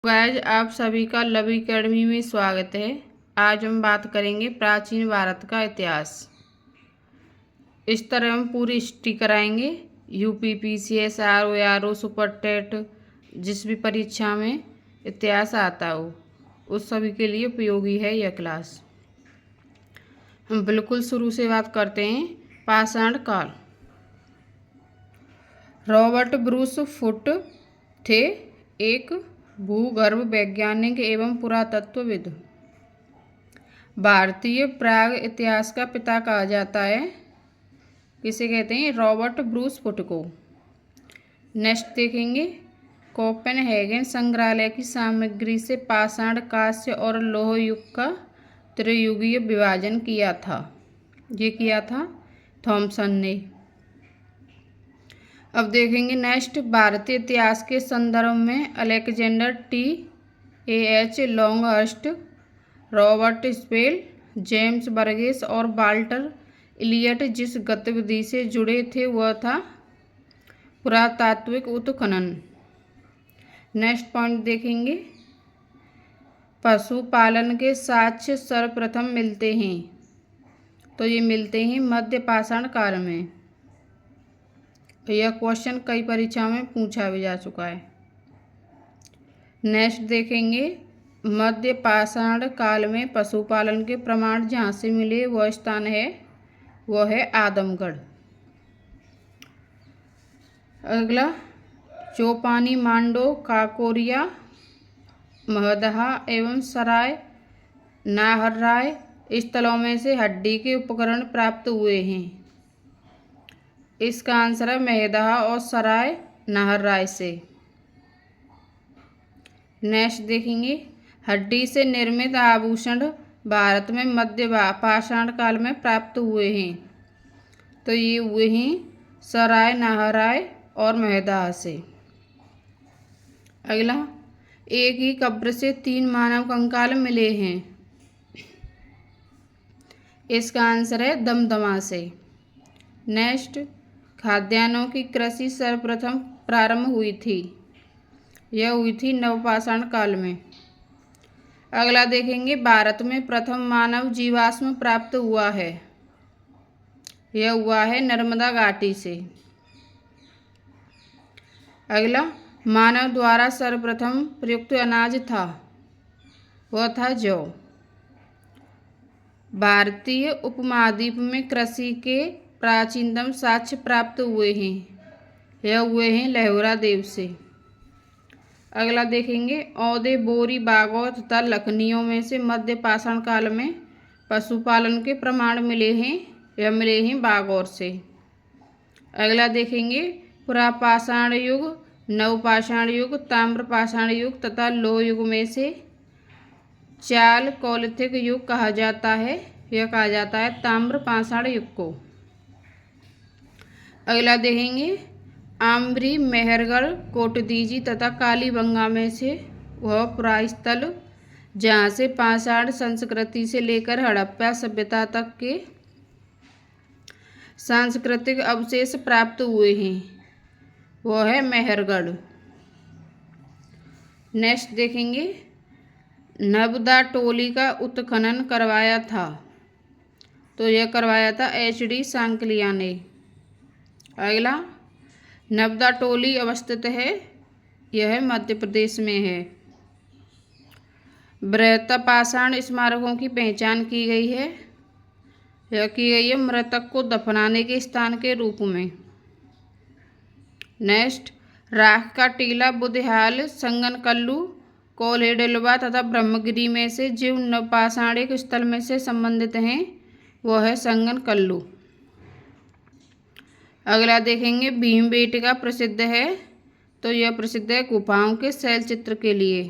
Guys आप सभी का लव अकेडमी में स्वागत है। आज हम बात करेंगे प्राचीन भारत का इतिहास। इस तरह हम पूरी हिस्ट्री कराएंगे। UP PCS RO super TET जिस भी परीक्षा में इतिहास आता हो उस सभी के लिए उपयोगी है यह क्लास। हम बिल्कुल शुरू से बात करते हैं। पाषाण काल। रॉबर्ट ब्रूस फुट थे एक भूगर्भ वैज्ञानिक एवं पुरातत्वविद। भारतीय प्राग इतिहास का पिता कहा जाता है। किसे कहते हैं? रॉबर्ट ब्रूस फुट को। नेक्स्ट देखेंगे। कोपेनहेगन संग्रहालय की सामग्री से पाषाण, कांस्य और लौह युग का त्रियुगीय विभाजन किया था। ये किया था थॉमसन ने। अब देखेंगे नेक्स्ट। भारतीय इतिहास के संदर्भ में Alexander T.A.H. Longhurst, Robert spell, James Burgess और वाल्टर इलियट जिस गतिविधि से जुड़े थे वह था पुरातात्विक उत्खनन। नेक्स्ट पॉइंट देखेंगे। पशुपालन के साक्ष्य सर्वप्रथम मिलते हैं तो ये मिलते हैं मध्य पाषाण काल में। यह क्वेश्चन कई परीक्षा में पूछा भी जा चुका है। नेक्स्ट देखेंगे। मध्य पाषाण काल में पशुपालन के प्रमाण जहाँ से मिले वह स्थान है वह है आदमगढ़। अगला चौपानी, मांडो, काकोरिया, महदहा एवं सराय नाहरराय स्थलों में से हड्डी के उपकरण प्राप्त हुए हैं। इसका आंसर है महदहा और सराय नाहरराय से। नेक्स्ट देखेंगे। हड्डी से निर्मित आभूषण भारत में मध्य पाषाण काल में प्राप्त हुए हैं तो ये हुए हैं सराय नाहरराय और महदहा से। अगला, एक ही कब्र से 3 मानव कंकाल मिले हैं। इसका आंसर है दमदमा से। नेक्स्ट, खाद्यान्नों की कृषि सर्वप्रथम प्रारंभ हुई थी। यह हुई थी नवपाषाण काल में। अगला देखेंगे। भारत में प्रथम मानव जीवाश्म प्राप्त हुआ है। यह हुआ है नर्मदा घाटी से। अगला, मानव द्वारा सर्वप्रथम प्रयुक्त अनाज था वह था जौ। भारतीय उपमहाद्वीप में कृषि के प्राचीनतम साक्ष्य प्राप्त हुए हैं। यह हुए हैं लहौरा देव से। अगला देखेंगे। औदे, बोरी, बागौर तथा लखनियों में से मध्य पाषाण काल में पशुपालन के प्रमाण मिले हैं। यह मिले हैं बागौर से। अगला देखेंगे। पुरापाषाण युग, नवपाषाण युग, ताम्रपाषाण युग तथा लौह युग में से चालकोलिथिक युग कहा जाता है। यह कहा जाता है ताम्रपाषाण युग को। अगला देखेंगे। आम्बरी, मेहरगढ़, कोटदीजी तथा कालीबंगा में से वह पुरास्थल जहाँ से पाषाण संस्कृति से लेकर हड़प्पा सभ्यता तक के सांस्कृतिक अवशेष प्राप्त हुए हैं वह है मेहरगढ़। नेक्स्ट देखेंगे। नर्मदा टोली का उत्खनन करवाया था तो यह करवाया था HD सांकलिया ने। अगला, नर्मदा टोली अवस्थित है। यह मध्य प्रदेश में है। बृहत्पाषाण स्मारकों की पहचान की गई है। यह की गई है मृतक को दफनाने के स्थान के रूप में। नेक्स्ट, राख का टीला, बुधियाल, संगनकल्लू, कोल्हेडुलवा तथा ब्रह्मगिरी में से जीव नवपाषाणिक स्थल में से संबंधित हैं वह है संगनकल्लू। अगला देखेंगे। भीमबेटका प्रसिद्ध है तो यह प्रसिद्ध है गुफाओं के शैल चित्र के लिए।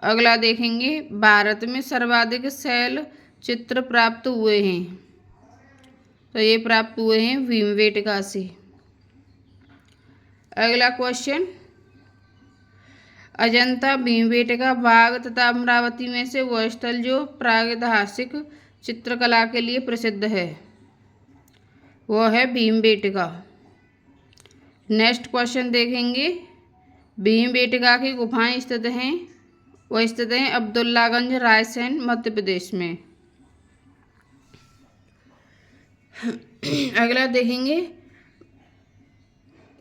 अगला देखेंगे। भारत में सर्वाधिक शैल चित्र प्राप्त हुए हैं तो ये प्राप्त हुए हैं भीमबेटका से। अगला क्वेश्चन। अजंता, भीमबेटका, बाघ तथा अमरावती में से वह स्थल जो प्रागैतिहासिक चित्रकला के लिए प्रसिद्ध है वह है भीमबेटका। नेक्स्ट क्वेश्चन देखेंगे। भीमबेटका की गुफाएं स्थित हैं, वह स्थित हैं अब्दुल्लागंज, रायसेन, मध्य प्रदेश में। अगला देखेंगे,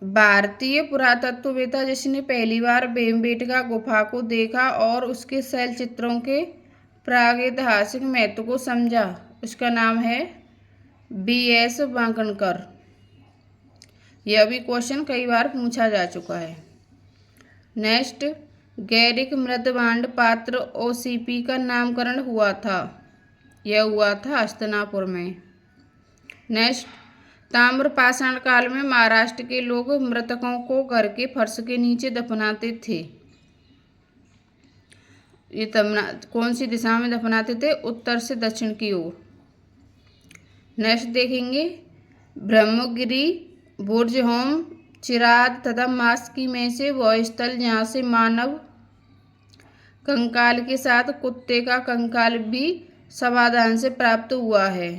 भारतीय पुरातत्ववेत्ता जिसने पहली बार भीमबेटका गुफा को देखा और उसके शैल चित्रों के प्रागैतिहासिक महत्व को समझा, उसका नाम है BS वांकणकर। यह भी क्वेश्चन कई बार पूछा जा चुका है। नेक्स्ट, गैरिक मृदभांड पात्र OCP का नामकरण हुआ था, यह हुआ था हस्तिनापुर में। नेक्स्ट, ताम्र पाषाण काल में महाराष्ट्र के लोग मृतकों को घर के फर्श के नीचे दफनाते थे। ये कौन सी दिशा में दफनाते थे? उत्तर से दक्षिण की ओर। नेक्स्ट देखेंगे, ब्रह्मगिरी, बुर्जहोम, चिराद तथा मास्की में से वह स्थल जहाँ से मानव कंकाल के साथ कुत्ते का कंकाल भी समाधान से प्राप्त हुआ है,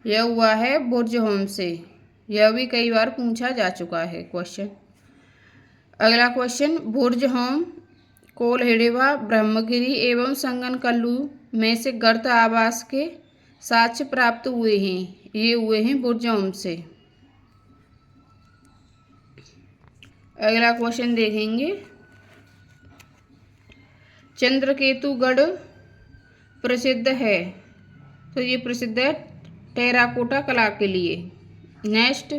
यह हुआ है बुर्जहोम से। यह भी कई बार पूछा जा चुका है क्वेश्चन। अगला क्वेश्चन, बुर्जहोम, कोलहिड़ेवा, ब्रह्मगिरी एवं संगनकल्लू में से गर्त आवास के साक्ष्य प्राप्त हुए हैं, ये हुए हैं बुर्जहोम से। अगला क्वेश्चन देखेंगे, चंद्रकेतुगढ़ प्रसिद्ध है, तो ये प्रसिद्ध है टेराकोटा कला के लिए। नेक्स्ट,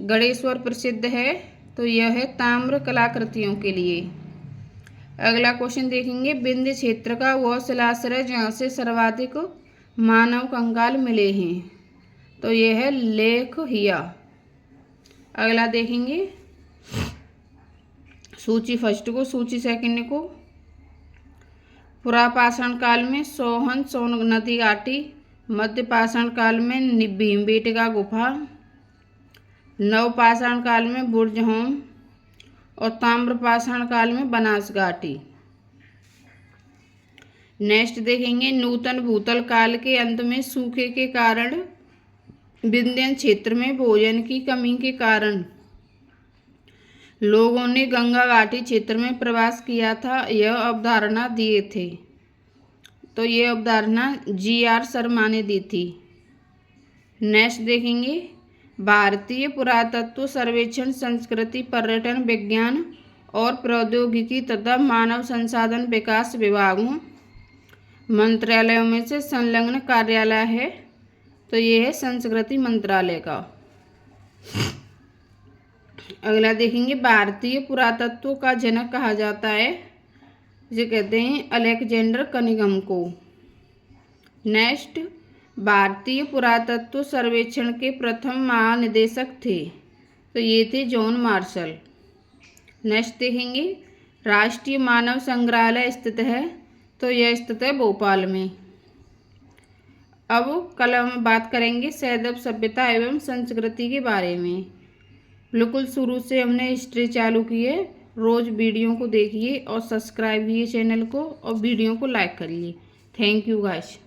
गणेश्वर प्रसिद्ध है, तो यह है ताम्र कलाकृतियों के लिए। अगला क्वेश्चन देखेंगे, विंध्य क्षेत्र का वह शिलाश्रय जहाँ से सर्वाधिक मानव कंकाल मिले हैं, तो यह है लेख हिया। अगला देखेंगे, सूची फर्स्ट को, सूची सेकंड को। पुरापाषाण काल में सोहन सोन नदी घाटी, मध्य पाषाण काल में भीमबेटका गुफा, नवपाषाण काल में बुर्जहोम और ताम्रपाषाण काल में बनास घाटी। नेक्स्ट देखेंगे, नूतन भूतल काल के अंत में सूखे के कारण विंध्य क्षेत्र में भोजन की कमी के कारण लोगों ने गंगा घाटी क्षेत्र में प्रवास किया था, यह अवधारणा दिए थे, तो यह अवधारणा GR शर्मा ने दी थी। नेक्स्ट देखेंगे, भारतीय पुरातत्व सर्वेक्षण संस्कृति, पर्यटन, विज्ञान और प्रौद्योगिकी तथा मानव संसाधन विकास विभागों मंत्रालयों में से संलग्न कार्यालय है, तो ये है संस्कृति मंत्रालय का। अगला देखेंगे, भारतीय पुरातत्व का जनक कहा जाता है, जिसे कहते हैं अलेक्जेंडर कनिंघम को। नेक्स्ट, भारतीय पुरातत्व सर्वेक्षण के प्रथम महानिदेशक थे, तो ये थे जॉन मार्शल। नेक्स्ट देखेंगे, राष्ट्रीय मानव संग्रहालय स्थित है, तो यह स्थित है भोपाल में। अब कल हम बात करेंगे सैदव सभ्यता एवं संस्कृति के बारे में। बिल्कुल शुरू से हमने हिस्ट्री चालू की है। रोज़ वीडियो को देखिए और सब्सक्राइब कीजिए चैनल को और वीडियो को लाइक करिए। Thank you guys.